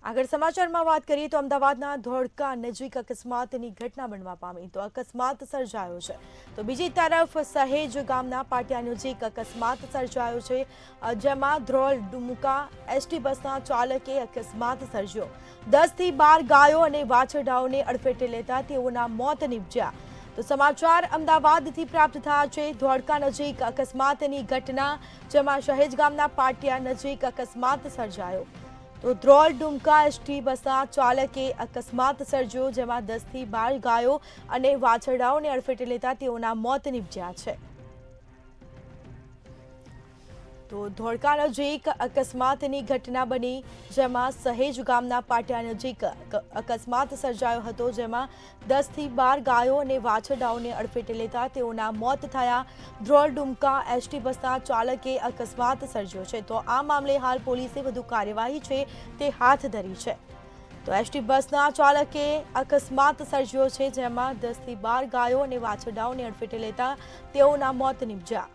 આગળ સમાચારમાં વાત કરીએ તો અમદાવાદના ધોળકા નજીક અકસ્માતની ઘટના બનવા પામી તો અકસ્માત સર્જાયો છે તો બીજી તરફ સહેજ ગામના પાટિયા નજીક અકસ્માત સર્જાયો છે જેમાં ધ્રોલ ડુમકા એસટી બસના ચાલકે અકસ્માત સર્જ્યો 10 થી 12 ગાયો અને વાછરડાઓને અડફેટે લેતા તેઓના મોત નીપજ્યા તો સમાચાર અમદાવાદથી પ્રાપ્ત થયા છે ધોળકા નજીક અકસ્માતની ઘટના જેમાં સહેજ ગામના પાટિયા નજીક અકસ્માત સર્જાયો તો ધ્રોલ ડુમકા એસટી બસના ચાલકે અકસ્માત સર્જ્યો જેમાં 10 થી 12 ગાયો અને વાછરડાઓને અડફેટે લેતા તેઓના મોત નીપજ્યા છે તો ધોળકા નજીક અકસ્માતની ઘટના બની જેમાં સહેજ ગામના પાટિયા નજીક અકસ્માત સર્જાયો હતો જેમાં 10 થી 12 ગાયો અને વાછરડાઓને અડફેટે લેતા તેઓના મોત થયા ધ્રોલ ડુમકા એસટી બસના ચાલકે અકસ્માત સર્જ્યો છે તો આ મામલે હાલ પોલીસે વધુ કાર્યવાહી છે તે હાથ ધરી છે તો એસટી બસના ચાલકે અકસ્માત સર્જ્યો છે જેમાં 10 થી 12 ગાયો અને વાછરડાઓને અડફેટે લેતા તેઓના મોત નીપજ્યા